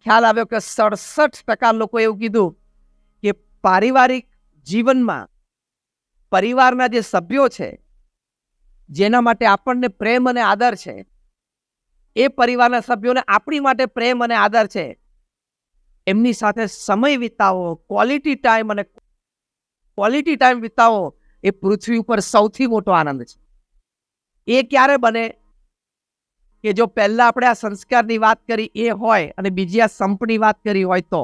ખ્યાલ આવ્યો કે 67% લોકો એવું કીધું કે પારિવારિક જીવનમાં પરિવારના જે સભ્યો છે, જેના માટે આપણને પ્રેમ અને આદર છે, એ પરિવારના સભ્યોને આપણી માટે પ્રેમ અને આદર છે, એમની સાથે સમય વિતાવો, ક્વોલિટી ટાઈમ વિતાવો, એ પૃથ્વી ઉપર સૌથી મોટો આનંદ છે. એ ક્યારે બને કે જો પહેલા આપણે આ સંસ્કારની વાત કરી એ હોય અને બીજી આ સંપની વાત કરી હોય તો.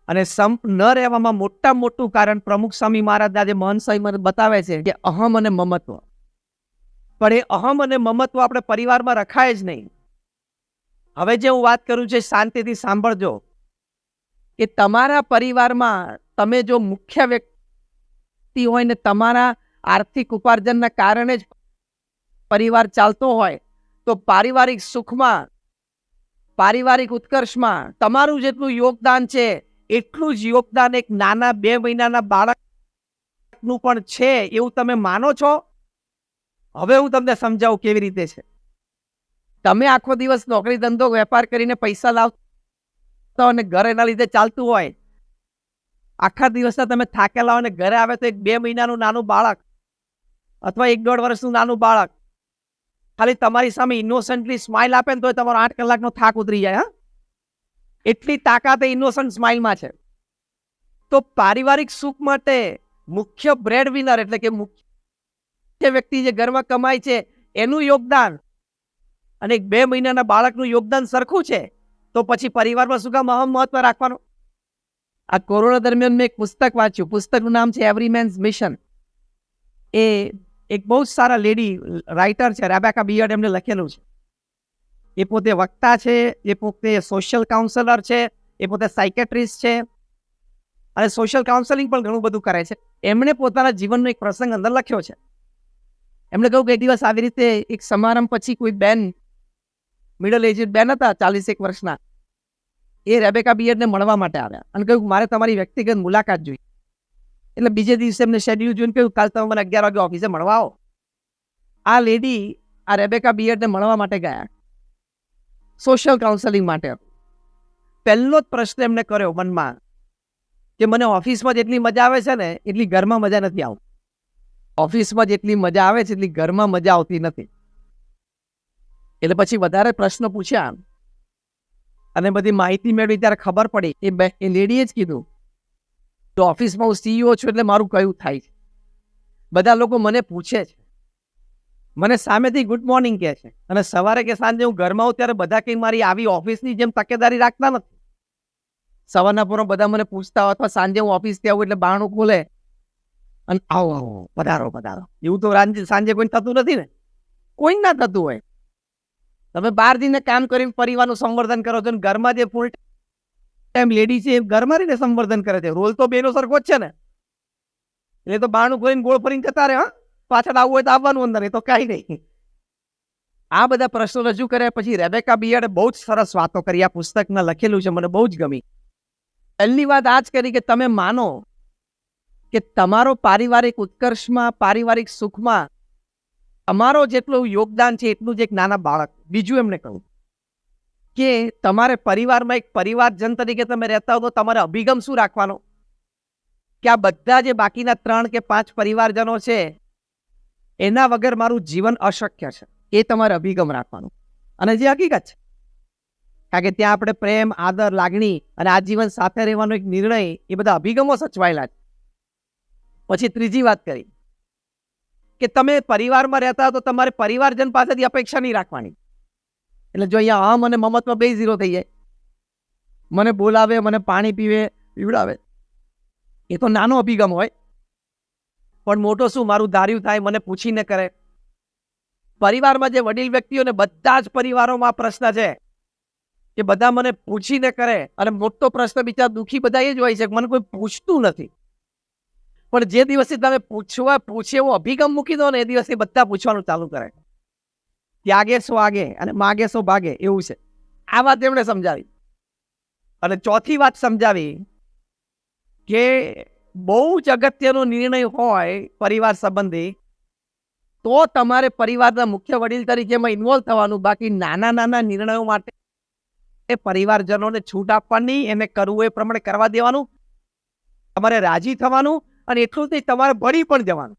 અને સંપ ન રહેવામાં મોટું કારણ પ્રમુખ સ્વામી મહારાજ આજે મહંત સ્વામી બતાવે છે કે અહમ અને મમત્વ. પણ એ અહમ અને મમત્વ આપણે પરિવારમાં રખાય જ નહીં. હવે જે હું વાત કરું છું શાંતિથી સાંભળજો કે તમારા પરિવારમાં તમે જો મુખ્ય વ્યક્તિ હોય ને તમારા આર્થિક ઉપાર્જનના કારણે જ પરિવાર ચાલતો હોય તો પારિવારિક સુખમાં, પારિવારિક ઉત્કર્ષમાં તમારું જેટલું યોગદાન છે એટલું જ યોગદાન એક નાના 2 મહિનાના બાળકનું પણ છે એવું તમે માનો છો? હવે હું તમને સમજાવું કેવી રીતે છે. તમે આખો દિવસ નોકરી ધંધો વેપાર કરીને પૈસા લાવતા અને ઘર એના લીધે ચાલતું હોય, આખા દિવસના તમે થાકેલા હોય ને ઘરે આવે તો એક 2 મહિનાનું નાનું બાળક અથવા 1-1.5 વર્ષનું નાનું બાળક ખાલી તમારી સામે ઇનોસન્ટલી સ્માઇલ આપે ને તો તમારો 8 કલાકનો થાક ઉતરી જાય. એટલી તાકાત એ ઇનોસન્ટ સ્માઇલમાં છે. તો પારિવારિક સુખ માટે મુખ્ય બ્રેડ વિનર એટલે કે મુખ્ય વ્યક્તિ જે ઘરમાં કમાય છે એનું યોગદાન અને 2 મહિનાના બાળકનું યોગદાન સરખું છે, તો પછી પરિવારમાં શું કામ મહત્વ રાખવાનું? આ કોરોના દરમિયાન મેં એક પુસ્તક વાંચ્યું. પુસ્તકનું નામ છે એવરી મેન્સ મિશન. એ એક બહુ જ સારા લેડી રાઇટર છે, રેબેકા બિયર્ડ, એમને લખેલું છે. એ પોતે વક્તા છે, એ પોતે સોશિયલ કાઉન્સેલર છે, એ પોતે સાયકેટ્રિસ્ટ છે અને સોશિયલ કાઉન્સેલિંગ પણ ઘણું બધું કરે છે. એમણે પોતાના જીવનનો એક પ્રસંગ અંદર લખ્યો છે. એમણે કહ્યું કે એક દિવસ આવી રીતે એક સમારંભ પછી કોઈ બેન, મિડલ એજ બેન હતા, 41 વર્ષના, એ રેબેકા બિયર્ડને મળવા માટે આવ્યા અને કહ્યું મારે તમારી વ્યક્તિગત મુલાકાત જોઈએ. એટલે બીજે દિવસે એમને શેડ્યુલ જોઈને કહ્યું કાલ તમે મને 11 વાગે ઓફિસે મળવા આવો. આ લેડી આ રેબેકા બિયર્ડને મળવા માટે ગયા, સોશિયલ કાઉન્સેલિંગ માટે. પહેલો જ પ્રશ્ન એમને કર્યો મનમાં કે મને ઓફિસમાં જેટલી મજા આવે છે ને એટલી ઘરમાં મજા નથી આવતી. ઓફિસમાં જેટલી મજા આવે છે એટલી ઘરમાં મજા આવતી નથી. એટલે પછી વધારે પ્રશ્નો પૂછ્યા અને બધી માહિતી મેળવી ત્યારે ખબર પડી એ લેડીએ જ કીધું તો ઓફિસમાં હું CEO છું એટલે મારું કયું થાય છે. બધા લોકો મને પૂછે છે, મને સામેથી ગુડ મોર્નિંગ કહે છે અને સવારે કે સાંજે હું ઘરમાં આવું ત્યારે બધા કંઈ મારી આવી ઓફિસની જેમ તકેદારી રાખતા નથી. સવારના પૂરો બધા મને પૂછતા હોય અથવા સાંજે હું ઓફિસથી આવું એટલે બારણું ખોલે અને આવો આવો પધારો પધારો. એવું તો સાંજે કોઈ થતું નથી ને, કોઈ ના થતું હોય. તમે બહાર જઈને કામ કરીને પરિવારનું સંવર્ધન કરો છો, ઘરમાં જે ફૂલ ટાઈમ લેડી છે એ ઘરમાં રહીને સંવર્ધન કરે છે. રોલ તો બેનો સરખો જ છે ને, એટલે તો બારણું ખોલીને ગોળ ફરીને જતા રહે. પાછળ આવવું હોય તો આવવાનું અંદર, એ તો કાંઈ નહીં. આ બધા પ્રશ્નો રજૂ કર્યા પછી રેબેકા બિયર્ડે બહુ જ સરસ વાતો કરી. આ પુસ્તકમાં લખેલું છે, મને બહુ જ ગમી. પહેલી વાત આ જ કરી કે તમે માનો કે તમારો પારિવારિક ઉત્કર્ષમાં, પારિવારિક સુખમાં તમારો જેટલું યોગદાન છે એટલું જ એક નાના બાળક. બીજું એમને કહું કે તમારે પરિવારમાં એક પરિવારજન તરીકે તમે રહેતા હો તો તમારે અભિગમ શું રાખવાનો કે આ બધા જે બાકીના 3 કે 5 પરિવારજનો છે એના વગર મારું જીવન અશક્ય છે, એ તમારે અભિગમ રાખવાનો. અને જે હકીકત છે, કારણ કે ત્યાં આપણે પ્રેમ, આદર, લાગણી અને આજીવન સાથે રહેવાનો એક નિર્ણય, એ બધા અભિગમો સચવાયેલા છે. પછી ત્રીજી વાત કરી કે તમે પરિવારમાં રહેતા હો તો તમારે પરિવારજન પાસેથી અપેક્ષા નહીં રાખવાની. એટલે જો અહીંયા અહમ અને મમત્વ 2 0 થઈ જાય. મને બોલાવે, મને પાણી પીવડાવે, એ તો નાનો અભિગમ હોય. પણ મોટો શું, મારું ધાર્યું થાય, મને પૂછીને કરે. પરિવારમાં જે વડીલ વ્યક્તિઓને બધા જ પરિવારોમાં પ્રશ્ન છે કે બધા મને પૂછીને કરે. અને મોટો પ્રશ્ન બિચારા દુઃખી બધા એ જ હોય છે કે મને કોઈ પૂછતું નથી. પણ જે દિવસથી તમે પૂછે એવો અભિગમ મૂકી દો ને એ દિવસથી બધા પૂછવાનું ચાલુ કરે. ત્યાગે સો આગે અને માગે સો ભાગે, એવું છે. આ વાત એમણે સમજાવી. અને ચોથી વાત સમજાવી કે બહુ જ અગત્યનો નિર્ણય હોય પરિવાર સંબંધી તો તમારે પરિવારના મુખ્ય વડીલ તરીકે એમાં ઇન્વોલ્વ થવાનું. બાકી નાના નાના નિર્ણયો માટે એ પરિવારજનોને છૂટ આપવાની, એને કરવું એ પ્રમાણે કરવા દેવાનું, તમારે રાજી થવાનું, અને એટલું જ નહીં, તમારે ભળી પણ જવાનું.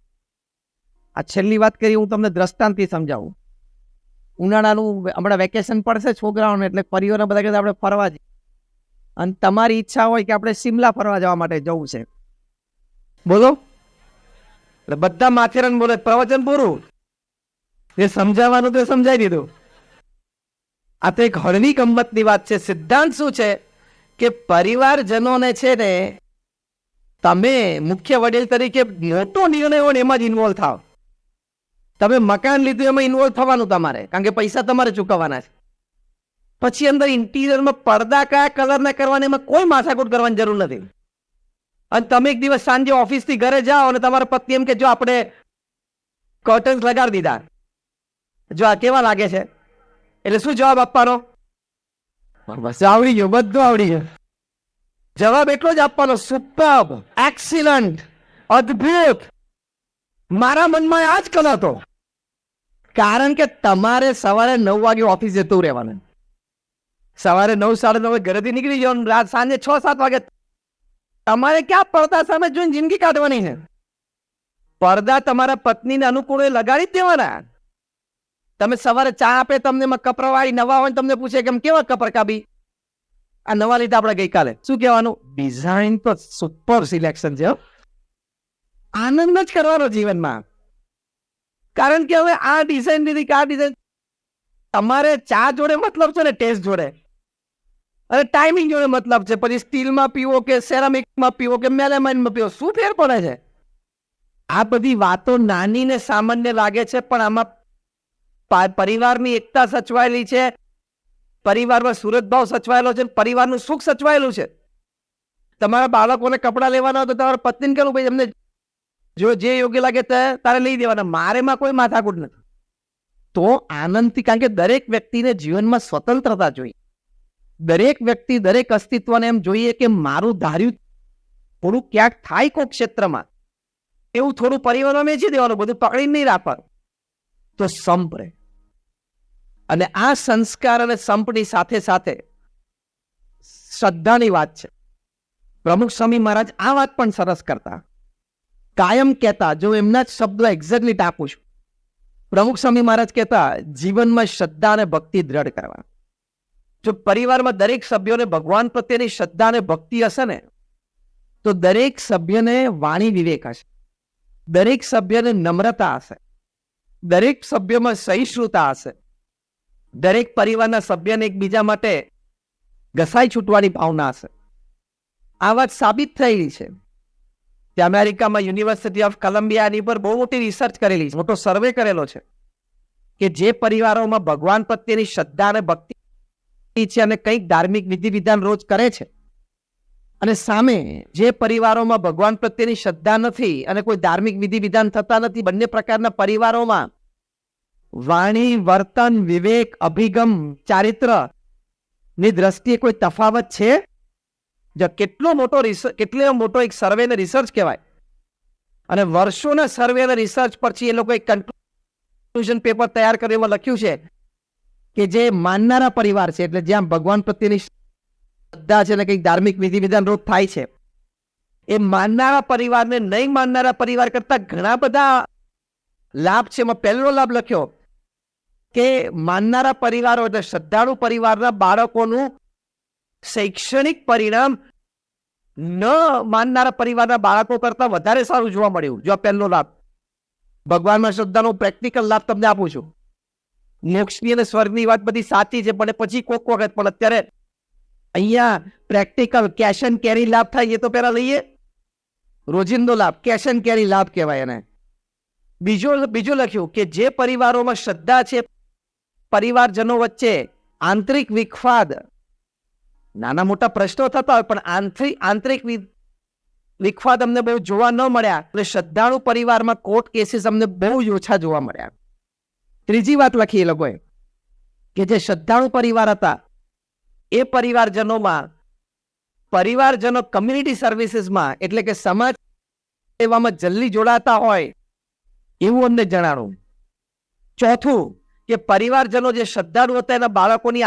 આ છેલ્લી વાત કરી, હું તમને દ્રષ્ટાંતથી સમજાવું. ઉનાળાનું હમણાં વેકેશન પડશે છોકરાઓને, એટલે પરિવારના બધા કહેતા આપણે ફરવા જઈએ, અને તમારી ઈચ્છા હોય કે આપણે શિમલા ફરવા જવા માટે જવું છે, બોલો, એટલે બધા માથેરાન બોલે, પ્રવચન પૂરું, એ સમજાવવાનું તો સમજાવી દીધું. આ તો એક હળવી ગંમતની વાત છે. સિદ્ધાંત શું છે કે પરિવારજનોને છે ને, તમે મુખ્ય વડીલ તરીકે મોટો નિર્ણય હોય ને એમાં જ ઇન્વોલ્વ થાવ. તમે મકાન લીધું એમાં ઇન્વોલ્વ થવાનું તમારે, કારણ કે પૈસા તમારે ચૂકવવાના છે. પછી અંદર ઇન્ટિરિયરમાં પડદા કયા કલરના કરવાના, એમાં કોઈ માથાકૂટ કરવાની જરૂર નથી. અને તમે એક દિવસ સાંજે ઓફિસથી ઘરે જાઓ અને તમારા પત્ની એમ કે જો આપણે કર્ટન્સ લગાડી દીધા, જો આ કેવા લાગે છે, એટલે શું જવાબ આપવાનો? બસ આવડી ગયો, બધું આવડી ગયું. જવાબ એટલો જ આપવાનો, સુપર્બ, એક્સિલન્ટ, અદ્ભુત. મારા મનમાં આ જ કલ હતો, કારણ કે તમારે સવારે 9 વાગે ઓફિસ જતું રહેવાનું, સવારે 9, 9:30 ઘરેથી નીકળી જવાનું, રાત સાંજે 6, 7 વાગે તમારે ક્યાં પડદા સામે જોઈને જિંદગી કાઢવાની છે? પડદા તમારા પત્નીને અનુકૂળ લગાડી જ દેવાના. તમે સવારે ચા આપે તમને, કપરાવાળી નવા હોય તમને પૂછે કે કેવા કપર કાબી, આ નવા લીધા આપણે ગઈકાલે, શું કહેવાનું? ડિઝાઇન તો સુપર સિલેક્શન છે. આનંદ જ કરવાનો જીવનમાં, કારણ કે હવે આ ડિઝાઇન લીધી કે આ ડિઝાઇન, તમારે ચા જોડે મતલબ છે ને ટેસ્ટ જોડે, અને ટાઈમિંગ જોડે મતલબ છે. પછી સ્ટીલમાં પીવો કે સેરામિકમાં પીવો કે મેલેમાઇનમાં પીવો, શું ફેર પડે છે? આ બધી વાતો નાની ને સામાન્ય લાગે છે, પણ આમાં પરિવારની એકતા સચવાયેલી છે, પરિવારમાં સુરતભાવ સચવાયેલો છે, પરિવારનું સુખ સચવાયેલું છે. તમારા બાળકોને કપડાં લેવાના હોય તો તમારા પત્નીને કહેવું, ભાઈ એમને જો જે યોગ્ય લાગે તારે લઈ દેવાના, મારેમાં કોઈ માથાકૂટ નથી. તો આનંદથી, કારણ કે દરેક વ્યક્તિને જીવનમાં સ્વતંત્રતા જોઈએ. દરેક વ્યક્તિ, દરેક અસ્તિત્વને એમ જોઈએ કે મારું ધાર્યું થોડું ક્યાંક થાય કોઈ ક્ષેત્રમાં, એવું થોડું પરિવારમાં વેચી દેવાનું, બધું પકડી નહીં રાખવાનું, તો સંપ રહે. અને આ સંસ્કાર અને સંપની સાથે સાથે શ્રદ્ધાની વાત છે. પ્રમુખ સ્વામી મહારાજ આ વાત પણ સરસ કરતા, કાયમ કહેતા, જો એમના જ શબ્દો એક્ઝેક્ટલી ટાંકું છું. પ્રમુખ સ્વામી મહારાજ કહેતા, જીવનમાં શ્રદ્ધા અને ભક્તિ દ્રઢ કરવા. જો પરિવારમાં દરેક સભ્યોને ભગવાન પ્રત્યેની શ્રદ્ધા અને ભક્તિ હશે ને, તો દરેક સભ્યને વાણી વિવેક હશે, દરેક સભ્યને નમ્રતા હશે, દરેક સભ્યમાં સહિષ્ણુતા હશે, દરેક પરિવારના સભ્યને એકબીજા માટે ઘસાઈ છૂટવાની ભાવના હશે. આ વાત સાબિત થયેલી છે. તે અમેરિકામાં યુનિવર્સિટી ઓફ કોલંબિયાની પર બહુ મોટી રિસર્ચ કરેલી છે, મોટો સર્વે કરેલો છે, કે જે પરિવારોમાં ભગવાન પ્રત્યેની શ્રદ્ધા અને ભક્તિ છે અને કંઈક ધાર્મિક વિધિ વિધાન રોજ કરે છે, અને સામે જે પરિવારોમાં ભગવાન પ્રત્યેની શ્રદ્ધા નથી અને કોઈ ધાર્મિક વિધિ વિધાન થતા નથી, બંને પ્રકારના પરિવારોમાં વાણી, વર્તન, વિવેક, અભિગમ, ચારિત્ર ની દ્રષ્ટિએ કોઈ તફાવત છે? કેટલો મોટો એક સર્વે ને રિસર્ચ કહેવાય. અને વર્ષોના સર્વે અને રિસર્ચ પછી એ લોકો એક કન્ક્લુઝન પેપર તૈયાર કર્યું, એમાં લખ્યું છે કે જે માનનારા પરિવાર છે, એટલે જ્યાં ભગવાન પ્રત્યેની શ્રદ્ધા છે અને કંઈક ધાર્મિક વિધિ વિધાન રોજ થાય છે, એ માનનારા પરિવારને નહીં માનનારા પરિવાર કરતા ઘણા બધા લાભ છે. એમાં પહેલો લાભ લખ્યો કે માનનારા પરિવારો એટલે શ્રદ્ધાળુ પરિવારના બાળકોનું શૈક્ષણિક પરિણામ ન માનનારા પરિવારના બાળકો કરતા વધારે સારું જોવા મળ્યું. જો આ પહેલો લાભ. ભગવાનમાં શ્રદ્ધાનો પ્રેક્ટિકલ લાભ તમને આપું છું. મોક્ષની અને સ્વર્ગની વાત બધી સાચી છે, પણ પછી કોક વખત, પણ અત્યારે અહીંયા પ્રેક્ટિકલ કેશ એન્ડ કેરી લાભ થાય, એ તો પહેલા લઈએ. રોજિંદો લાભ, કેશ એન્ડ કેરી લાભ કહેવાય એને. બીજું લખ્યું કે જે પરિવારોમાં શ્રદ્ધા છે, પરિવારજનો વચ્ચે આંતરિક વિખવાદ, નાના મોટા પ્રશ્નો થતા હોય, પણ આંતરિક વિખવાદ અમને બહુ જોવા ન મળ્યા. એટલે શ્રદ્ધાળુ પરિવારમાં કોર્ટ કેસીસ અમને બહુ જ ઓછા જોવા મળ્યા. ત્રીજી વાત લખી એ લોકોએ કે જે શ્રદ્ધાળુ પરિવાર હતા, એ પરિવારજનો કમ્યુનિટી સર્વિસીસમાં, એટલે કે સમાજ સેવામાં જલ્દી જોડાતા હોય એવું અમને જણાણું. ચોથું કે પરિવારજનો જે શ્રદ્ધાળુ હતા એના બાળકોની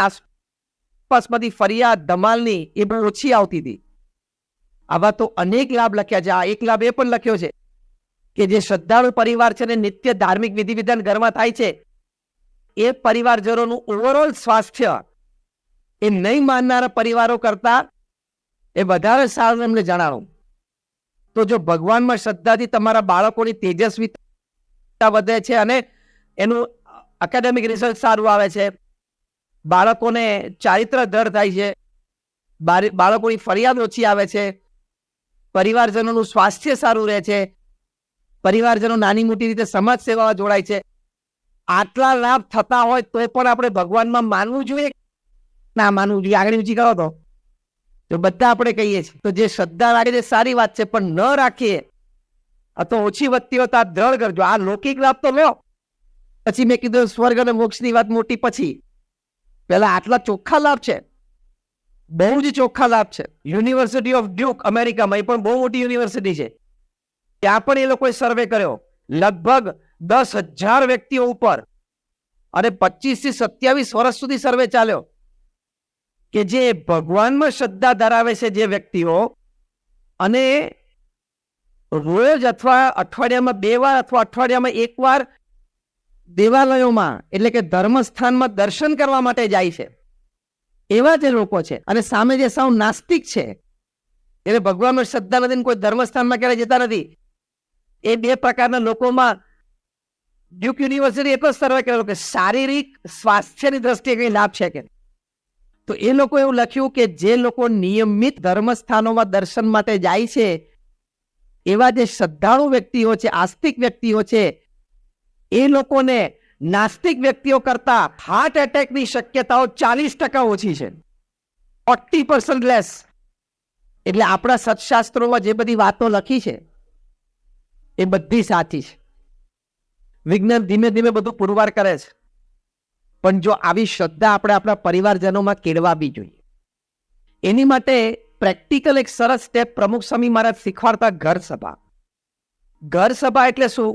આસપાસમાંથી ફરિયાદ ધમાલની એ બહુ ઓછી આવતી હતી. આવા તો અનેક લાભ લખ્યા છે. આ એક લાભ એ પણ લખ્યો છે કે જે શ્રદ્ધાળુ પરિવાર છે ને નિત્ય ધાર્મિક વિધિ વિધાન ઘરમાં થાય છે, એ પરિવારજનોનું ઓવરઓલ સ્વાસ્થ્ય એ નહીં માનનારા પરિવારો કરતા એ વધારે સારું એમને જણાવું. તો જો ભગવાનમાં શ્રદ્ધાથી તમારા બાળકોની તેજસ્વીતા વધે છે અને એનું એકેડેમિક રિઝલ્ટ સારું આવે છે, બાળકોને ચારિત્ર દર થાય છે, બાળકોની ફરિયાદ ઓછી આવે છે, પરિવારજનોનું સ્વાસ્થ્ય સારું રહે છે, પરિવારજનો નાની મોટી રીતે સમાજ સેવામાં જોડાય છે. આટલા લાભ થતા હોય તો પણ આપણે ભગવાનમાં માનવું જોઈએ ના માનવું જોઈએ? આગળ ઊંચી કરો તો બધા આપણે કહીએ છીએ. તો જે શ્રદ્ધા રાખે છે સારી વાત છે, પણ ન રાખીએ અથવા ઓછી વધતી હોય તો આ દ્રઢ કરજો. આ લૌકિક લાભ તો લો, પછી મેં કીધું સ્વર્ગ અને મોક્ષની વાત મોટી પછી. પેલા આટલા ચોખ્ખા લાભ છે, બહુ જ ચોખ્ખા લાભ છે. યુનિવર્સિટી ઓફ ડ્યુક અમેરિકામાં, એ પણ બહુ મોટી યુનિવર્સિટી છે, ત્યાં પણ એ લોકોએ સર્વે કર્યો લગભગ 10,000 વ્યક્તિઓ ઉપર, અને 25 થી 27 વર્ષ સુધી સર્વે ચાલ્યો કે જે ભગવાનમાં શ્રદ્ધા ધરાવે છે જે વ્યક્તિઓ, અને રોજ અથવા અઠવાડિયામાં 2 વાર અથવા અઠવાડિયામાં 1 વાર દેવાલયોમાં એટલે કે ધર્મસ્થાનમાં દર્શન કરવા માટે જાય છે, એવા જે લોકો છે. અને સામે જે સાવ નાસ્તિક છે, એટલે ભગવાનમાં શ્રદ્ધા નથી, કોઈ ધર્મસ્થાનમાં ક્યારે જતા નથી, એ 2 પ્રકારના લોકોમાં ડ્યુક યુનિવર્સિટી એટલો સર્વે કરેલો કે શારીરિક સ્વાસ્થ્યની દ્રષ્ટિએ કઈ લાભ છે કે? તો એ લોકો એવું લખ્યું કે જે લોકો નિયમિત ધર્મસ્થાનોમાં દર્શન માટે જાય છે, એવા જે શ્રદ્ધાળુ વ્યક્તિઓ છે, આસ્તિક વ્યક્તિઓ છે, એ લોકોને નાસ્તિક વ્યક્તિઓ કરતા હાર્ટ એટેકની શક્યતાઓ 40% ઓછી છે, 40% લેસ. એટલે આપણા સત્શાસ્ત્રોમાં જે બધી વાતો લખી છે એ બધી સાચી છે. વિજ્ઞાન ધીમે ધીમે બધું પુરવાર કરે છે, પણ જો આવી શ્રદ્ધા આપણે આપણા પરિવારજનોમાં કેળવાવી જોઈએ. એની માટે પ્રેક્ટિકલ એક સરસ સ્ટેપ પ્રમુખ સ્વામી મહારાજ શીખવાડતા ઘર સભા. ઘર સભા એટલે શું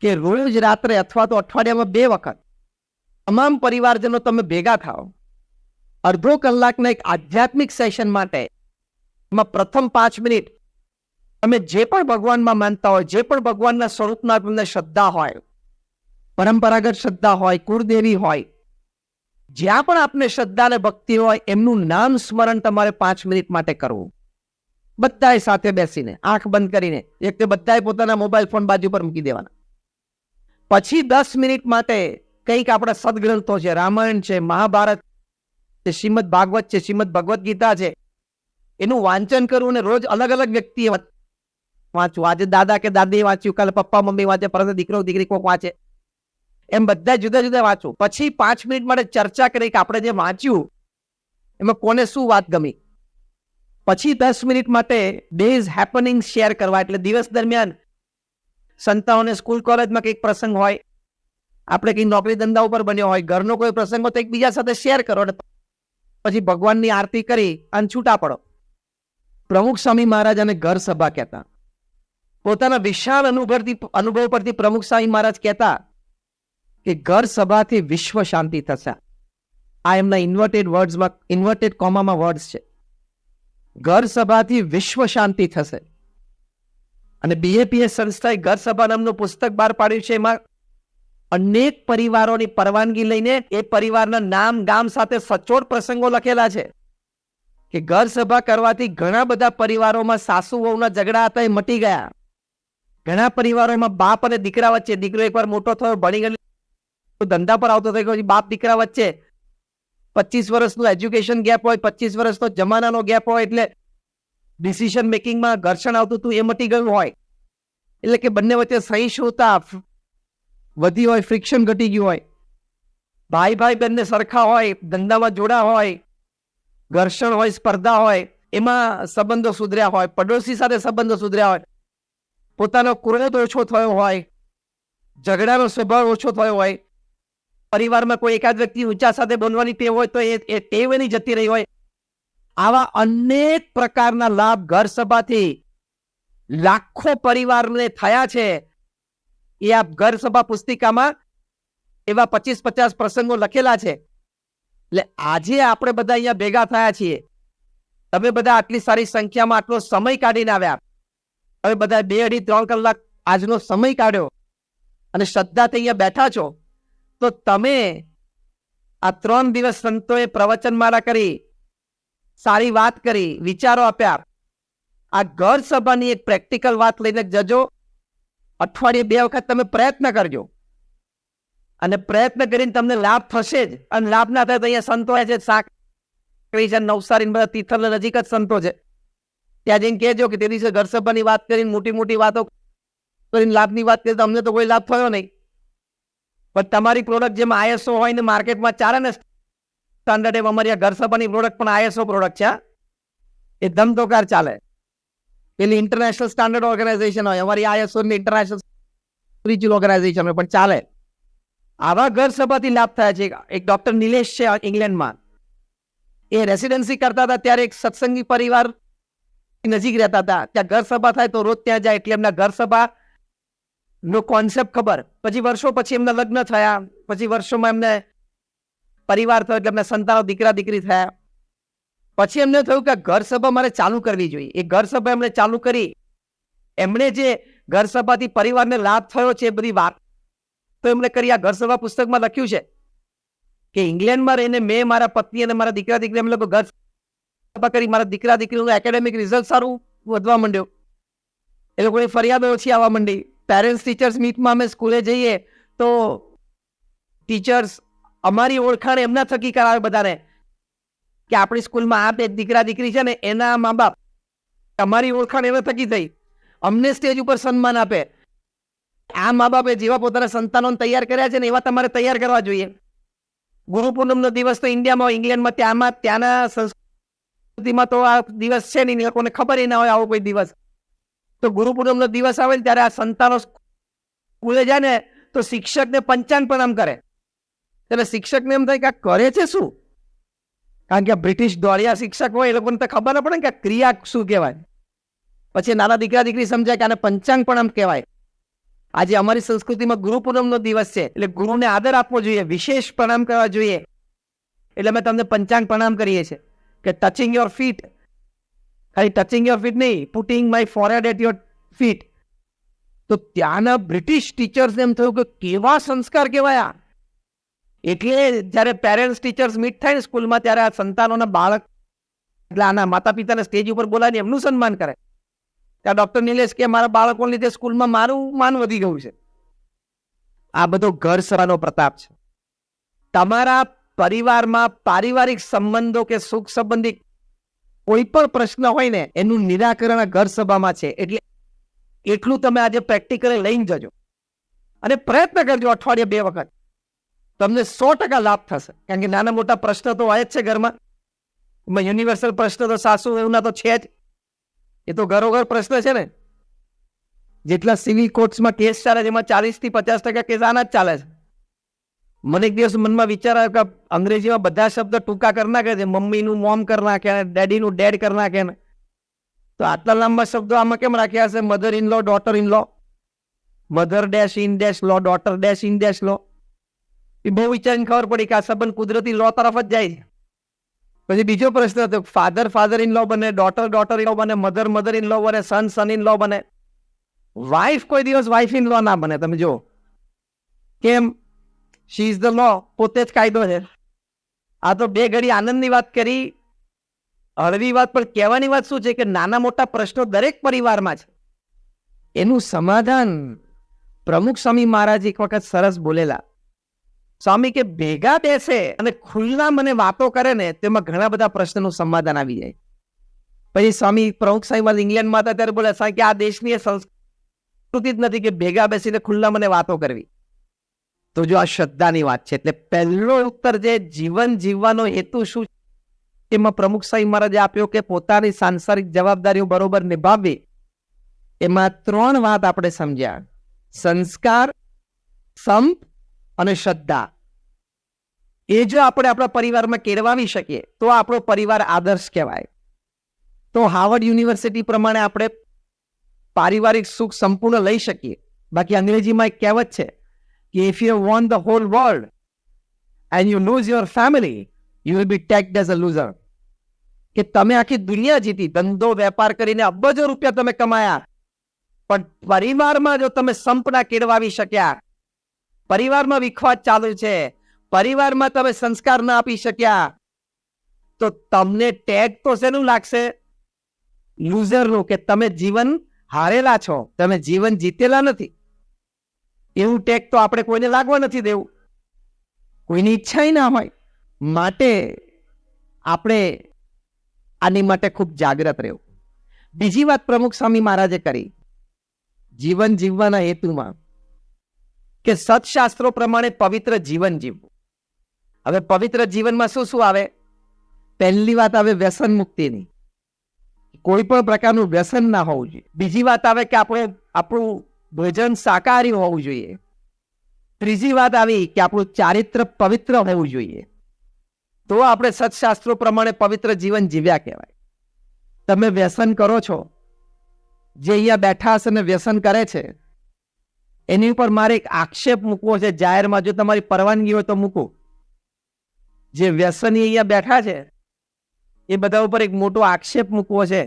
કે રોજ રાત્રે અથવા તો અઠવાડિયામાં 2 વખત તમામ પરિવારજનો તમે ભેગા થાઓ, અડધો કલાકના એક આધ્યાત્મિક સેશન માટે. એમાં પ્રથમ 5 મિનિટ તમે જે પણ ભગવાનમાં માનતા હોય, જે પણ ભગવાનના સ્વરૂપમાં તમને શ્રદ્ધા હોય, પરંપરાગત શ્રદ્ધા હોય, કુળદેવી હોય, જ્યાં પણ આપને શ્રદ્ધા અને ભક્તિ હોય, એમનું નામ સ્મરણ તમારે 5 મિનિટ માટે કરવું. બધાએ સાથે બેસીને આંખ બંધ કરીને, એક તો બધાએ પોતાના મોબાઈલ ફોન બાજુ પર મૂકી દેવાના. પછી 10 મિનિટ માટે કંઈક આપણા સદગ્રંથો છે, રામાયણ છે, મહાભારત છે, શ્રીમદ ભાગવત છે, શ્રીમદ ભગવદ્ ગીતા છે, એનું વાંચન કરવું. અને રોજ અલગ અલગ વ્યક્તિએ વાંચવું. આજે દાદા કે દાદી વાંચ્યું, કાલે પપ્પા મમ્મી વાંચે, પરત દીકરો દીકરી કોક વાંચે, એમ બધા જુદા જુદા વાંચવું. પછી 5 મિનિટ માટે ચર્ચા કરી કે આપણે જે વાંચ્યું એમાં કોને શું વાત ગમી. પછી 10 મિનિટ માટે ડેઝ હેપનિંગ શેર કરવા. એટલે દિવસ દરમિયાન સંતાઓને સ્કૂલ કોલેજમાં કંઈક પ્રસંગ હોય, આપણે કંઈક નોકરી ધંધા ઉપર બન્યો હોય, ઘરનો કોઈ પ્રસંગ હોય તો એકબીજા સાથે શેર કરો, અને પછી ભગવાનની આરતી કરી અને છૂટા પડો. પ્રમુખ સ્વામી મહારાજ અને ઘર સભા કહેતા. પોતાના વિશાળ અનુભવ પરથી પ્રમુખ સ્વામી મહારાજ કહેતા કે ઘર સભાથી વિશ્વ શાંતિ થશે. આ એમના ઇન્વર્ટેડ કોમામાં વર્ડ્સ છે. ઘર સભાથી વિશ્વ શાંતિ થશે. અને બીએપીએસ સંસ્થાએ ઘર સભા નામનું પુસ્તક બહાર પાડ્યું છે. એમાં અનેક પરિવારોની પરવાનગી લઈને એ પરિવારના નામ ગામ સાથે સચોટ પ્રસંગો લખેલા છે કે ઘર સભા કરવાથી ઘણા બધા પરિવારોમાં સાસુ વહુના ઝઘડા હતા, એ મટી ગયા. ઘણા પરિવારોમાં બાપ અને દીકરા વચ્ચે, દીકરો એકવાર મોટો થયો, ભણી ગયો, ધંધા પર આવતો થયો, બાપ દીકરા વચ્ચે 25 વર્ષનું એજ્યુકેશન ગેપ હોય, 25 વર્ષનો જમાનાનો ગેપ હોય, એટલે ડિસિઝન મેકિંગમાં ઘર્ષણ આવતું હતું, એ મટી ગયું હોય. એટલે કે બંને વચ્ચે સહિષ્ણુતા વધી હોય, ફ્રિક્શન ઘટી ગયું હોય, ભાઈ ભાઈ બંને સરખા હોય, ધંધામાં જોડા હોય, ઘર્ષણ હોય, સ્પર્ધા હોય, એમાં સંબંધો સુધર્યા હોય, પડોશી સાથે સંબંધો સુધર્યા હોય, પોતાનો ક્રોધ ઓછો થયો હોય, ઝઘડાનો સ્વભાવ ઓછો થયો હોય, પરિવારમાં કોઈ એકાદ વ્યક્તિ ઊંચા સાથે બોલવાની ટેવ હોય તો એ ટેવ એની જતી રહી હોય. આવા અનેક પ્રકારના લાભ ઘર સભાથી લાખો પરિવારને થયા છે. એ આ ઘર સભા પુસ્તિકામાં એવા 25-50 પ્રસંગો લખેલા છે એટલે આજે આપણે બધા અહીંયા ભેગા થયા છીએ, તમે બધા આટલી સારી સંખ્યામાં આટલો સમય કાઢીને આવ્યા, તમે બધા 2, 2.5, 3 કલાક આજનો સમય કાઢ્યો અને શ્રદ્ધાથી અહીંયા બેઠા છો, તો તમે આ 3 દિવસ સંતોએ પ્રવચનમાળા કરી, સારી વાત કરી, વિચારો આપ્યા, આ ઘર સભાની એક પ્રેક્ટિકલ વાત લઈને જજો. અઠવાડિયે 2 વખત તમે પ્રયત્ન કરજો અને પ્રયત્ન કરીને તમને લાભ થશે જ. અને લાભ ના થાય તો અહીંયા સંતો છે, સાંકળી છે, નવસારી, બધા તિથલ નજીક જ સંતો છે, ત્યાં જઈને કહેજો કે તે દિવસે ઘર સભાની વાત કરીને મોટી મોટી વાતો કરીને લાભની વાત કરી, તો અમને તો કોઈ લાભ થયો નહીં. પણ તમારી પ્રોડક્ટ જેમાં ISO હોય ને માર્કેટમાં ચાલે ને સ્ટાન્ડર્ડ, એમ અમારી આ ઘર સભાની પ્રોડક્ટ પણ ISO પ્રોડક્ટ છે, એ ધમધોકાર ચાલે. પેલી ઇન્ટરનેશનલ સ્ટાન્ડર્ડ ઓર્ગેનાઇઝેશન હોય, અમારી ISO ઇન્ટરનેશનલ સ્પિરિચ્યુઅલ ઓર્ગેનાઇઝેશન હોય, પણ ચાલે. આવા ઘર સભાથી લાભ થયા છે. એક ડોક્ટર નિલેશ છે ઇંગ્લેન્ડમાં, એ રેસિડેન્સી કરતા હતા ત્યારે એક સત્સંગી પરિવાર નજીક રહેતા હતા, ત્યાં ઘર સભા થાય તો રોજ ત્યાં જાય, એટલે એમના ઘર સભા નો કોન્સેપ્ટ ખબર. પછી વર્ષો પછી એમના લગ્ન થયા, પછી વર્ષોમાં એમને પરિવાર થયો, એટલે એમના સંતાનો દીકરા દીકરી થયા. પછી એમને થયું કે ઘર સભા મારે ચાલુ કરવી જોઈએ. એ ઘર સભા એમણે ચાલુ કરી. એમણે જે ઘર સભાથી પરિવારને લાભ થયો છે એ બધી વાત તો એમણે કરી. આ ઘર સભા પુસ્તકમાં લખ્યું છે કે ઇંગ્લેન્ડમાં રહીને મેં, મારા પત્ની અને મારા દીકરા દીકરી, એમ લોકો ઘર સભા કરી. મારા દીકરા દીકરીનું એકેડેમિક રિઝલ્ટ સારું વધવા માંડ્યો, એ લોકોની ફરિયાદો ઓછી આવવા માંડી. પેરેન્ટ્સ ટીચર્સ મીટમાં અમે સ્કૂલે જઈએ તો ટીચર્સ અમારી ઓળખાણ એમના થકી કરાવે બધાને કે આપણી સ્કૂલમાં આ 2 દીકરા દીકરી છે ને એના મા બાપ, અમારી ઓળખાણ એના થકી થઈ. અમને સ્ટેજ ઉપર સન્માન આપે. આ મા બાપે જેવા પોતાના સંતાનોને તૈયાર કર્યા છે ને એવા તમારે તૈયાર કરવા જોઈએ. ગુરુ પૂનમનો દિવસ તો ઇન્ડિયામાં, ઇંગ્લેન્ડમાં ત્યાંના સંસ્કૃતિમાં તો આ દિવસ છે નહીં, લોકોને ખબર ના હોય આવો કોઈ દિવસ. તો ગુરુ પૂનમનો દિવસ આવે ને ત્યારે આ સંતાનો સ્કૂલે જાય ને તો શિક્ષકને પંચાંગ પ્રણામ કરે. એટલે શિક્ષકને એમ થાય કે આ કરે છે શું? કારણ કે બ્રિટિશ દોડિયા શિક્ષક હોય, એ લોકોને તો ખબર ન પડે કે આ ક્રિયા શું કહેવાય. પછી નાના દીકરા દીકરી સમજાય કે આને પંચાંગ પ્રણામ કહેવાય. આજે અમારી સંસ્કૃતિમાં ગુરુ પૂનમનો દિવસ છે, એટલે ગુરુને આદર આપવો જોઈએ, વિશેષ પ્રણામ કરવા જોઈએ. એટલે અમે તમને પંચાંગ પ્રણામ કરીએ છીએ કે ટચિંગ યોર ફીટ. ખાલી ટચિંગ યોર ફીટ નહીં, putting my forehead at your feet. તો ત્યાંના બ્રિટિશ ટીચર્સને એમ થયું કે કેવા સંસ્કાર કહેવાય. એટલે જ્યારે પેરેન્ટ્સ ટીચર્સ મીટ થાય ને સ્કૂલમાં, ત્યારે આ સંતાનોના બાળક એટલે આના માતા પિતાને સ્ટેજ ઉપર બોલાવીને એમનું સન્માન કરે. ત્યાં ડોક્ટર નિલેશ કે મારા બાળકોને લીધે સ્કૂલમાં મારું માન વધી ગયું છે. આ બધો ઘર સભાનો પ્રતાપ છે. તમારા પરિવારમાં પારિવારિક સંબંધો કે સુખ સંબંધી કોઈ પણ પ્રશ્ન હોય ને એનું નિરાકરણ ઘર સભામાં છે. એટલે એટલું તમે આજે પ્રેક્ટિકલી લઈને જજો અને પ્રયત્ન કરજો. અઠવાડિયે 2 વખત તમને 100% લાભ થશે. કારણ કે નાના મોટા પ્રશ્ન તો હોય જ છે ઘરમાં. યુનિવર્સલ પ્રશ્ન તો સાસુ એના તો છે જ, એ તો ઘરોઘર પ્રશ્ન છે ને. જેટલા સિવિલ કોર્ટ્સમાં કેસ ચાલે છે એમાં 40 થી 50% કેસ આના જ ચાલે છે. મને એક દિવસ મનમાં વિચાર આવ્યો કે અંગ્રેજીમાં બધા શબ્દ ટૂંકા કરી નાખે છે. મમ્મીનું મોમ કરી નાખે, ડેડીનું ડેડ કરી નાખે ને, તો આટલા લાંબા શબ્દો આમાં કેમ રાખ્યા હશે? Mother in law, daughter in law, mother dash in dash law, daughter dash in dash law. એ બહુ વિચારીને ખબર પડી કે આ સંબંધ કુદરતી લો તરફ જ જાય છે. પછી બીજો પ્રશ્ન હતો, ફાધર ઇન લો બને, ડોટર ઇન લો બને, મધર ઇન લો બને, સન ઇન લો બને, વાઇફ કોઈ દિવસ વાઇફ ઇન લો ના બને. તમે જો કેમ? શી ઇઝ ધ લો, પોતે જ કાયદો છે. આ તો 2 ઘડી આનંદની વાત કરી, હળવી વાત, પણ કહેવાની વાત શું છે કે નાના મોટા પ્રશ્નો દરેક પરિવારમાં છે. એનું સમાધાન પ્રમુખ સ્વામી મહારાજ એક વખત સરસ બોલેલા. સ્વામી કે ભેગા બેસે અને ખુલ્લા મને વાતો કરે ને તેમાં ઘણા બધા પ્રશ્નનું સમાધાન આવી જાય. પછી સ્વામી પ્રમુખ સ્વામી ઇંગ્લેન્ડમાં હતા ત્યારે બોલે કે આ દેશની એ સંસ્કૃતિ જ નથી કે ભેગા બેસીને ખુલ્લા મને વાતો કરવી. તો જો આ શ્રદ્ધાની વાત છે, એટલે પહેલો ઉત્તર જે જીવન જીવવાનો હેતુ શું, એમાં પ્રમુખ સ્વામી મહારાજે આપ્યો કે પોતાની સાંસારિક જવાબદારીઓ બરોબર નિભાવવી. એમાં 3 વાત આપણે સમજ્યા: સંસ્કાર, સંપ અને શ્રદ્ધા. એ જો આપણે આપણા પરિવારમાં કેળવાવી શકીએ તો આપણો પરિવાર આદર્શ કહેવાય. તો હાર્વર્ડ યુનિવર્સિટી પ્રમાણે આપણે પારિવારિક સુખ સંપૂર્ણ લઈ શકીએ. બાકી અંગ્રેજીમાં એક કહેવત છે કે if you want the whole world and you lose your family, you will be tagged as a loser. કે તમે આખી દુનિયા જીતી, ધંધો વેપાર કરીને અબજો રૂપિયા તમે કમાયા, પણ પરિવારમાં જો તમે સંપના કેળવાવી શક્યા, પરિવારમાં વિખવાદ ચાલુ છે, પરિવારમાં તમે સંસ્કાર ના આપી શક્યા, તો તમને ટેગ તો શેનું લાગશે? લૂઝરનું, કે તમે જીવન હારેલા છો, તમે જીવન જીતેલા નથી. એવું ટેગ તો આપણે કોઈને લાગવા નથી દેવું, કોઈની ઈચ્છા ના હોય. માટે આપણે આની માટે ખૂબ જાગ્રત રહેવું. બીજી વાત પ્રમુખ સ્વામી મહારાજે કરી જીવન જીવવાના હેતુમાં, કે સત્શાસ્ત્રો પ્રમાણે પવિત્ર જીવન જીવવું. હવે પવિત્ર જીવનમાં શું શું આવે? પહેલી વાત આવે વ્યસન મુક્તિની, કોઈ પણ પ્રકારનું વ્યસન ના હોવું જોઈએ. બીજી વાત આવે કે આપણું ભોજન શાકાહારી હોવું જોઈએ. ત્રીજી વાત આવી કે આપણું ચારિત્ર પવિત્ર હોવું જોઈએ. તો આપણે સત્શાસ્ત્રો પ્રમાણે પવિત્ર જીવન જીવ્યા કહેવાય. તમે વ્યસન કરો છો, જે અહીંયા બેઠા હશે ને વ્યસન કરે છે, એની ઉપર મારે એક આક્ષેપ મૂકવો છે જાહેરમાં, જો તમારી પરવાનગી હોય તો મૂકું. જે વ્યસની અહીંયા બેઠા છે એ બધા ઉપર એક મોટો આક્ષેપ મૂકવો છે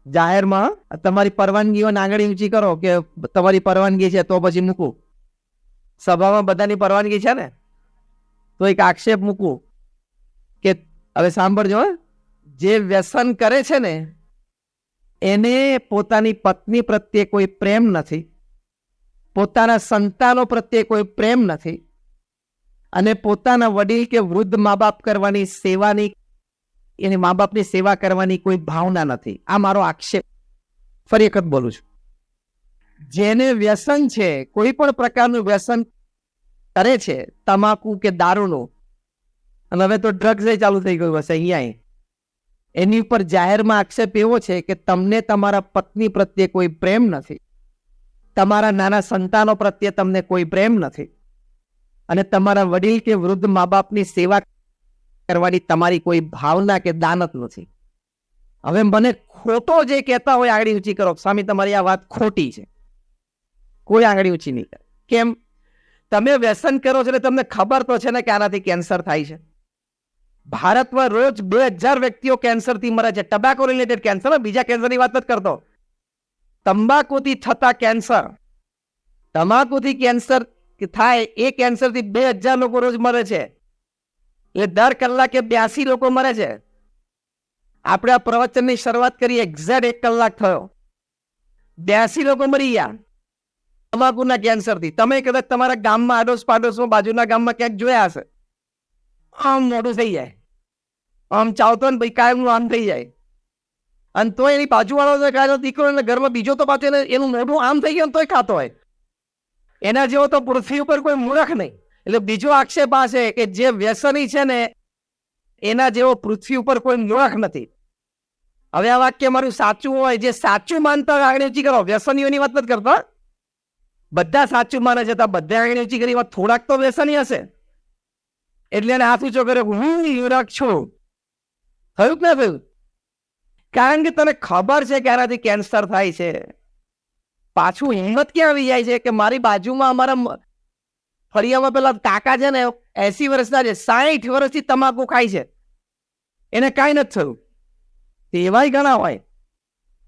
જાહેરમાં. તમારી પરવાનગી હોય આંગળી ઊંચી કરો કે તમારી પરવાનગી છે તો પછી મૂકું. સભામાં બધાની પરવાનગી છે ને, તો એક આક્ષેપ મૂકું કે હવે સાંભળજો, જે વ્યસન કરે છે ને એને પોતાની પત્ની પ્રત્યે કોઈ પ્રેમ નથી, પોતાના સંતાનો પ્રત્યે કોઈ પ્રેમ નથી, અને પોતાના વડીલ કે વૃદ્ધ મા બાપ કરવાની સેવાની, એની મા બાપની સેવા કરવાની કોઈ ભાવના નથી. આ મારો આક્ષેપ. ફરી એક વખત બોલું છું, જેને વ્યસન છે, કોઈ પણ પ્રકારનું વ્યસન કરે છે, તમાકુ કે દારૂનું, અને હવે તો ડ્રગ્સ ચાલુ થઈ ગયું હશે અહીંયા, એની ઉપર જાહેરમાં આક્ષેપ એવો છે કે તમને તમારા પત્ની પ્રત્યે કોઈ પ્રેમ નથી, તમારા નાના સંતાનો પ્રત્યે તમને કોઈ પ્રેમ નથી, અને તમારા વડીલ કે વૃદ્ધ મા બાપની સેવા કરવાની તમારી કોઈ ભાવના કે દાનત નથી. હવે મને ખોટો જે કહેતા હોય આંગળી ઊંચી કરો, સ્વામી તમારી આ વાત ખોટી છે. કોઈ આંગળી ઊંચી નહીં કરે. કેમ? તમે વ્યસન કરો છો એટલે તમને ખબર તો છે ને કે આનાથી કેન્સર થાય છે. ભારતમાં રોજ 2000 વ્યક્તિઓ કેન્સરથી મરે છે. ટબાકો રિલેટેડ કેન્સર, બીજા કેન્સરની વાત નથી કરતો. તંબાકુથી થતા કેન્સર, તમાકુથી કેન્સર થાય, એ કેન્સરથી 2000 લોકો રોજ મરે છે. એટલે દર કલાકે 82 લોકો મરે છે. આપણે આ પ્રવચનની શરૂઆત કરી, એક્ઝેક્ટ 1 કલાક થયો, 82 લોકો મરી ગયા તમાકુના કેન્સરથી. તમે કદાચ તમારા ગામમાં આડોશ પાડોશમાં બાજુના ગામમાં ક્યાંક જોયા હશે, આમ મોઢું થઈ જાય, આમ ચાવતો ને ભાઈ કાયમનું આમ થઈ જાય, અને તો એની બાજુવાળો કાયનો દીકરો એટલે ઘરમાં બીજો તો પાછો એનું મોઢું આમ થઈ ગયું તોય ખાતો હોય. એના જેવો તો પૃથ્વી ઉપર કોઈ મૂર્ખ નહીં. એટલે બીજો આક્ષેપ આ છે કે જે વ્યસની છે ને એના જેવો પૃથ્વી ઉપર કોઈ મૂર્ખ નથી. હવે આ વાક્ય મારું સાચું હોય, જે સાચું માનતા હોય આંગળી ઊંચી કરો. વ્યસનીઓની વાત નથી કરતા, બધા સાચું માને છે, બધા આંગળી ઊંચી કરી. થોડાક તો વ્યસની હશે એટલે એને હાથ ઊંચો કર્યો, હું યુવરાજ છું. થયું કે ના થયું? કારણ કે તને ખબર છે કે આનાથી કેન્સર થાય છે. પાછું હિંમત ક્યાં આવી જાય છે કે મારી બાજુમાં અમારા ફળિયામાં પેલા કાકા છે ને 80 વર્ષના છે, 60 વર્ષથી તમાકુ ખાય છે, એને કાંઈ નથી થયું. એવાય ઘણા હોય,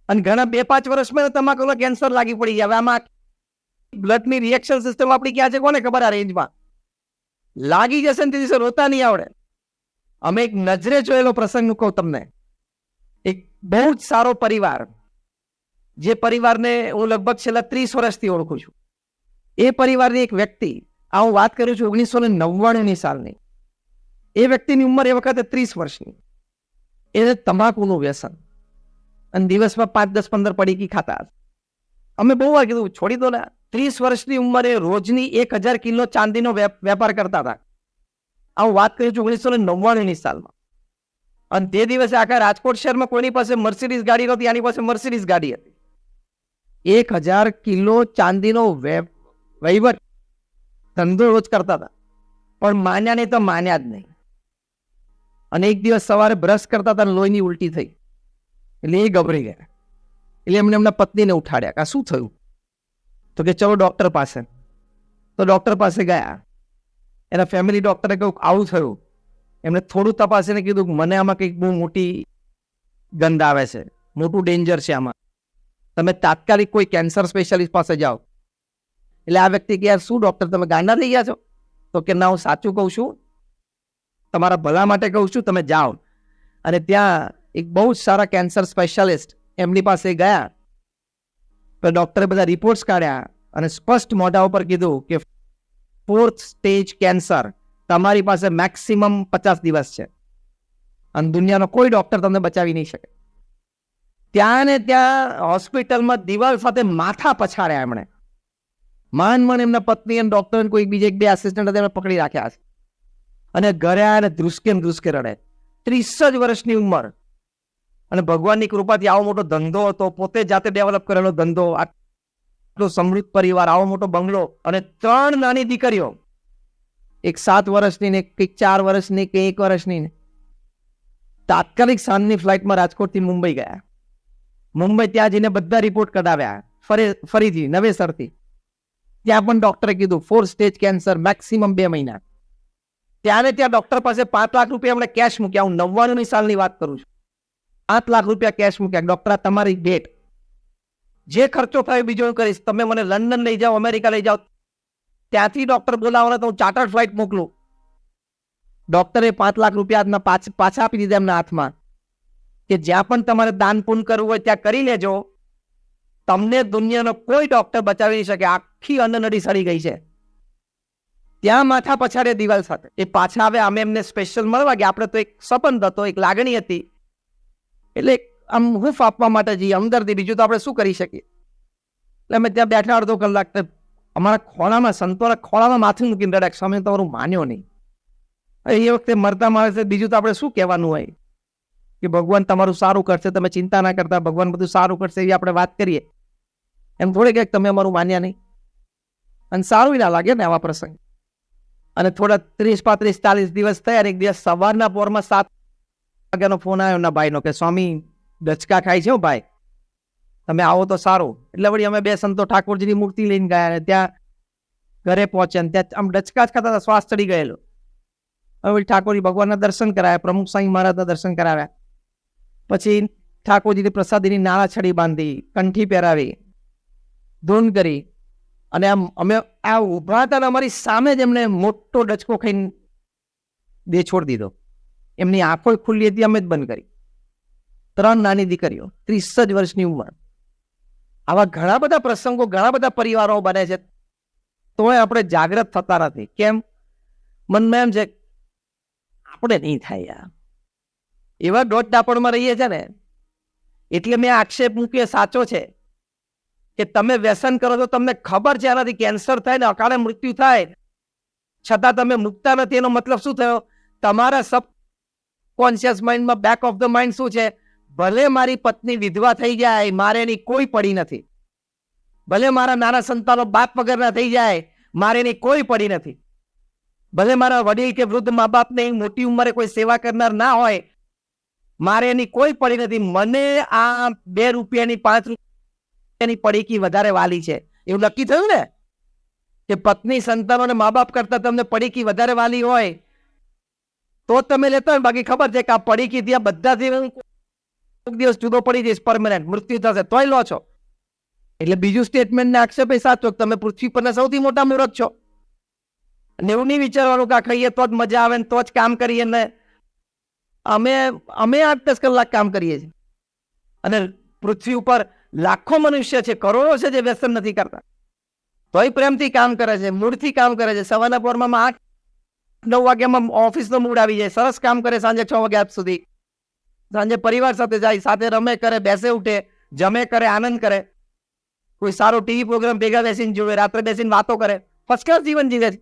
અને ઘણા 2-5 વર્ષમાં તમાકુનો કેન્સર લાગી પડી જાય. હવે આમાં બ્લડની રિએક્શન સિસ્ટમ આપણી ક્યાં છે કોને ખબર? આ રેન્જમાં લાગી જશે ને તે દિવસે રોતા નહીં આવડે. અમે એક નજરે જોયેલો પ્રસંગ કહું તમને. એક બહુ જ સારો પરિવાર, જે પરિવારને હું લગભગ છેલ્લા 30 વર્ષથી ઓળખું છું, એ પરિવારની એક વ્યક્તિ, આ હું વાત કરું છું 1999ની સાલની, એ વ્યક્તિની ઉંમર એ વખતે 30 વર્ષની. એને તમાકુનું વ્યસન, અને દિવસમાં 5, 10, 15 પડીકી ખાતા. અમે બહુ વાર કીધું છોડી દો ને. 30 વર્ષની ઉંમરે રોજની 1000 કિલો ચાંદીનો વેપાર કરતા હતા. આ હું વાત કરું છું 1999ની સાલમાં. અને તે દિવસે આખા રાજકોટ શહેરમાં કોઈની પાસે મર્સિડીઝ ગાડી નહોતી, આની પાસે મર્સિડીઝ ગાડી હતી. 1000 કિલો ચાંદીનો વહીવટ ધંધો રોજ કરતા હતા, પણ માન્યા નહીં તો માન્યા જ નહીં. અને એક દિવસ સવારે બ્રશ કરતા હતા, લોહીની ઉલટી થઈ, એટલે એ ગભરી ગયા. એટલે એમને એમના પત્નીને ઉઠાડ્યા કે આ શું થયું? તો કે ચલો ડૉક્ટર પાસે. તો ડૉક્ટર પાસે ગયા. એના ફેમિલી ડૉક્ટરે કહ્યું આવું થયું. એમણે થોડું તપાસીને કીધું કે મને આમાં કંઈક બહુ મોટી ગંધ આવે છે, મોટું ડેન્જર છે આમાં, તમે તાત્કાલિક કોઈ કેન્સર સ્પેશિયાલિસ્ટ પાસે જાઓ. એટલે આ વ્યક્તિ કે યાર શું ડૉક્ટર તમે ગાંડા થઈ ગયા છો? તો કે ના, હું સાચું કહું છું, તમારા ભલા માટે કહું છું, તમે જાઓ. અને ત્યાં એક બહુ જ સારા કેન્સર સ્પેશિયાલિસ્ટ એમની પાસે ગયા. તો ડૉક્ટરે બધા રિપોર્ટ્સ કાઢ્યા અને સ્પષ્ટ મોઢા ઉપર કીધું કે 4th સ્ટેજ કેન્સર, તમારી પાસે મેક્સિમમ 50 દિવસ છે અને દુનિયાનો કોઈ ડૉક્ટર તમને બચાવી નહીં શકે. ત્યાં ને ત્યાં હોસ્પિટલમાં દિવાલ સાથે માથા પછાડ્યા એમણે. માન એમના પત્ની અને ડૉક્ટર કોઈ બીજે 1-2 આસિસ્ટન્ટ હતા, એમને પકડી રાખ્યા છે. અને ઘરે આવ્યા ધ્રુસકે રડે. 30 જ વર્ષની ઉંમર, અને ભગવાનની કૃપાથી આવો મોટો ધંધો હતો, પોતે જાતે ડેવલપ કરેલો ધંધો, આટલો સમૃદ્ધ પરિવાર, આવો મોટો બંગલો અને 3 નાની દીકરીઓ, એક 7 વર્ષની ને એક 4 વર્ષની કે 1 વર્ષની. તાત્કાલિક સાંજની ફ્લાઇટમાં રાજકોટથી મુંબઈ ગયા. મુંબઈ ત્યાં જઈને બધા રિપોર્ટ કઢાવ્યા ફરીથી નવેસરથી. ત્યાં પણ ડૉક્ટરે કીધું 4th સ્ટેજ કેન્સર, મેક્સિમમ 2 મહિના. ત્યાં ડૉક્ટર પાસે 5 લાખ રૂપિયા એમણે કેશ મૂક્યા. હું 99ની સાલની વાત કરું છું. 5 લાખ રૂપિયા કેશ મૂક્યા. ડૉક્ટર, આ તમારી ડેટ, જે ખર્ચો થાય બીજો હું કરીશ, તમે મને લંડન લઈ જાઓ, અમેરિકા લઈ જાઓ, ત્યાંથી ડૉક્ટર બોલાવો તો હું ચાર્ટર્ડ ફ્લાઇટ મોકલું. ડૉક્ટરે 5 લાખ રૂપિયા પાછા આપી દીધા એમના હાથમાં કે જ્યાં પણ તમારે દાન પુણ્ય કરવું હોય ત્યાં કરી લેજો, તમને દુનિયાનો કોઈ ડૉક્ટર બચાવી નહીં શકે, આખી અન્નનળી સડી ગઈ છે. ત્યાં માથા પછાડે દિવાલ સાથે. એ પાછા આવે, અમે એમને સ્પેશિયલ મળવા ગયા. આપણે તો એક સંબંધ હતો, એક લાગણી હતી, એટલે આમ હૂંફ આપવા માટે જઈએ, અમદર્દી, બીજું તો આપણે શું કરી શકીએ. એટલે અમે ત્યાં બેઠા અડધો કલાક, અમારા ખોળામાં, સંતોના ખોળામાં માથું મૂકીને રડ્યા. સમય તમારું માન્યો નહીં. એ વખતે મરતા માણસે બીજું તો આપણે શું કહેવાનું હોય કે ભગવાન તમારું સારું કરશે, તમે ચિંતા ના કરતા, ભગવાન બધું સારું કરશે, એવી આપણે વાત કરીએ. એમ થોડે કે તમે અમારું માન્યા નહીં, અને સારું ના લાગે ને આવા પ્રસંગ. અને થોડા 30, 35, 40 દિવસ થયા, અને એક દિવસ સવારના પોરમાં 7 વાગ્યાનો ફોન આવ્યો એમના ભાઈનો કે સ્વામી ડચકા ખાય છે ભાઈ, તમે આવો તો સારું. એટલે વળી અમે 2 સંતો ઠાકોરજીની મૂર્તિ લઈને ગયા, અને ત્યાં ઘરે પહોંચ્યા, અને ત્યાં આમ ડચકા જ ખાતા હતા, શ્વાસ ચડી ગયેલો. હવે ઠાકોરજી ભગવાનના દર્શન કરાવ્યા, પ્રમુખ સ્વામી મહારાજના દર્શન કરાવ્યા. પછી ઠાકોરજીની પ્રસાદીની નાળા છડી બાંધી, કંઠી પહેરાવી, ધૂન કરી, અને આમ અમે આ ઉભા હતા ને અમારી સામે જ એમને મોટો ડચકો ખાઈને દે છોડી દીધો. એમની આંખો ખુલ્લી હતી, અમે જ બંધ કરી. 3 નાની દીકરીઓ, 30 જ વર્ષની ઉંમર. આવા ઘણા બધા પ્રસંગો, ઘણા બધા પરિવારો બને છે, તોય આપણે જાગૃત થતા નથી. કેમ? મનમાં એમ છે આપણે નહીં થાય યાર, એવા દોઢ ડાપણમાં રહીએ છે ને. એટલે મેં આક્ષેપ મૂક્યો, સાચો છે, કે તમે વ્યસન કરો છો, તમને ખબર છે આનાથી કેન્સર થાય ને અકાળે મૃત્યુ થાય, છતાં તમે મૂકતા નથી. એનો મતલબ શું થયો? તમારા સબકોન્શિયસ માઇન્ડમાં, બેક ઓફ ધ માઇન્ડ શું છે? ભલે મારી પત્ની વિધવા થઈ જાય, મારે એની કોઈ પડી નથી. ભલે મારા નાના સંતાનો બાપ વગરના થઈ જાય, મારે એની કોઈ પડી નથી. ભલે મારા વડીલ કે વૃદ્ધ મા બાપને મોટી ઉંમરે કોઈ સેવા કરનાર ના હોય, મારે એની કોઈ પડી નથી. મને આ 2 રૂપિયાની 5 રૂપિયાની પડીકી વધારે વાલી છે. એવું નક્કી થયું ને કે પત્ની, સંતાનો અને મા બાપ કરતા તમને પડીકી વધારે વાલી હોય તો તમે લેતા હોય. બાકી ખબર છે કે આ પડીકી ત્યાં બધાથી એક દિવસ જુદો પડી જઈશ, પરમાનન્ટ મૃત્યુ થશે, તોય લો છો. એટલે બીજું સ્ટેટમેન્ટને આક્ષેપ એ સાચો, તમે પૃથ્વી પરના સૌથી મોટા મૂર્ખ છો. અને એવું નહીં વિચારવાનું કે આ ખાઈએ તો જ મજા આવે ને તો જ કામ કરીએ ને. અમે 8-10 કલાક કામ કરીએ છીએ, અને પૃથ્વી ઉપર લાખો મનુષ્ય છે, કરોડો છે જે વ્યસન નથી કરતા, તોય પ્રેમથી કામ કરે છે, મૂડથી કામ કરે છે. સવારના પોરમાં 8-9 વાગ્યામાં ઓફિસનો મૂડ આવી જાય, સરસ કામ કરે, સાંજે 6 વાગ્યા સુધી. સાંજે પરિવાર સાથે જાય, સાથે રમે કરે, બેસે ઉઠે, જમે કરે, આનંદ કરે, કોઈ સારો ટીવી પ્રોગ્રામ ભેગા બેસીને જોવે, રાત્રે બેસીને વાતો કરે, ફર્સ્ટ ક્લાસ જીવન જીવે છે.